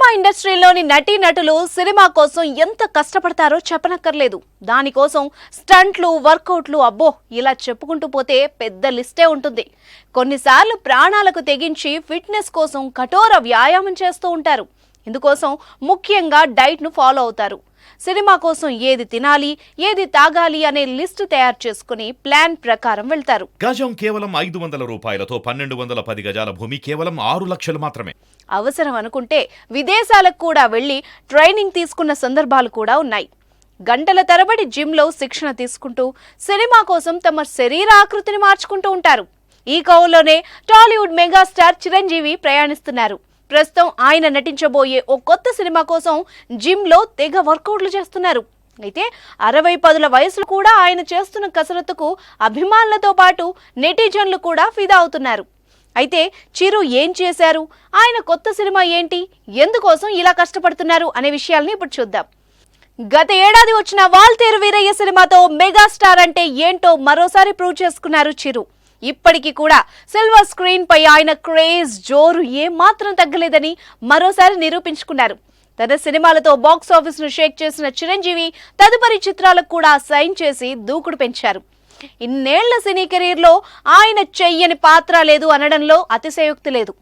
Cinema ఇండస్ట్రీలోని నటీనటులు cinema కోసం ఎంత కష్టపడతారో చెప్పనక్కర్లేదు. దానికోసం స్టంట్లు, వర్కౌట్లు, అబ్బో ఇలా చెప్పుకుంటూ పోతే పెద్ద లిస్టే ఉంటుంది. కొన్నిసార్లు ప్రాణాలకు తెగించి ఫిట్నెస్ కోసం కఠోర వ్యాయామం చేస్తూ ఉంటారు. ఇందుకోసం ముఖ్యంగా డైట్ను ఫాలో అవుతారు. సినిమా కోసం ఏది తినాలి, ఏది తాగాలి అనే లిస్టు తయారు చేసుకుని ప్లాన్ ప్రకారం వెళ్తారు. గజం కేవలం 500 రూపాయలతో 1210 గజాల భూమి కేవలం 6 లక్షలు మాత్రమే. అవసరం అనుకుంటే విదేశాలకు కూడా వెళ్లి ట్రైనింగ్ తీసుకున్న సందర్భాలు కూడా ఉన్నాయి. గంటల తరబడి జిమ్లో శిక్షణ తీసుకుంటూ సినిమా కోసం తమ శరీర ఆకృతిని మార్చుకుంటూ ఉంటారు. ఈ కోవలోనే టాలీవుడ్ మెగాస్టార్ చిరంజీవి ప్రయాణిస్తున్నారు. ప్రస్తుతం ఆయన నటించబోయే ఓ కొత్త సినిమా కోసం జిమ్లో తెగ వర్కౌట్లు చేస్తున్నారు. అయితే 60 వయసులో కూడా ఆయన చేస్తున్న కసరత్తుకు అభిమానులతో పాటు నెటిజన్లు కూడా ఫిదా అవుతున్నారు. అయితే చిరు ఏం చేశారు, ఆయన కొత్త సినిమా ఏంటి, ఎందుకోసం ఇలా కష్టపడుతున్నారు అనే విషయాల్ని ఇప్పుడు చూద్దాం. గత ఏడాది వచ్చిన వాల్తేరు వీరయ్య సినిమాతో మెగాస్టార్ అంటే ఏంటో మరోసారి ప్రూవ్ చేసుకున్నారు చిరు. ఇప్పటికీ కూడా సిల్వర్ స్క్రీన్ పై ఆయన క్రేజ్ జోరు ఏమాత్రం తగ్గలేదని మరోసారి నిరూపించుకున్నారు. తన సినిమాలతో బాక్స్ ఆఫీస్ ను షేక్ చేసిన చిరంజీవి తదుపరి చిత్రాలకు కూడా సైన్ చేసి దూకుడు పెంచారు. ఇన్నేళ్ల సినీ కెరీర్ లో ఆయన చెయ్యని పాత్ర లేదు అనడంలో అతిశయోక్తి లేదు.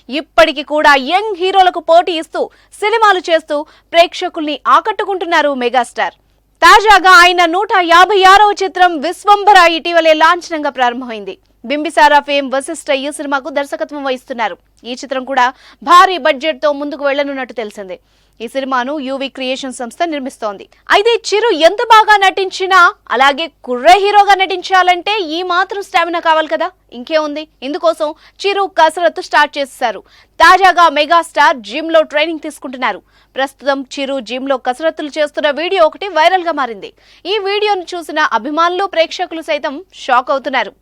ఇప్పటికీ కూడా యంగ్ హీరోలకు పోటీ ఇస్తూ సినిమాలు చేస్తూ ప్రేక్షకుల్ని ఆకట్టుకుంటున్నారు మెగాస్టార్. తాజాగా ఆయన 156వ చిత్రం విశ్వంభర ఇటీవలే లాంఛనంగా ప్రారంభమైంది. బింబిసారా ఫేమ్ వశిష్ఠ ఈ సినిమాకు దర్శకత్వం వహిస్తున్నారు. ఈ చిత్రం కూడా భారీ బడ్జెట్ తో ముందుకు వెళ్లనున్నట్టు తెలిసింది. ఈ సినిమాను యువి క్రియేషన్ సంస్థ నిర్మిస్తోంది. అయితే చిరు ఎంత బాగా నటించినా అలాగే కుర్ర హీరోగా నటించాలంటే ఈ మాత్రం స్టామినా కావాలి కదా, ఇంకే ఉంది. ఇందుకోసం చిరు కసరత్తు స్టార్ట్ చేశారు. తాజాగా మెగాస్టార్ జిమ్ లో ట్రైనింగ్ తీసుకుంటున్నారు. ప్రస్తుతం చిరు జిమ్ లో కసరత్తులు చేస్తున్న వీడియో ఒకటి వైరల్ గా మారింది. ఈ వీడియోను చూసిన అభిమానులు, ప్రేక్షకులు సైతం షాక్ అవుతున్నారు.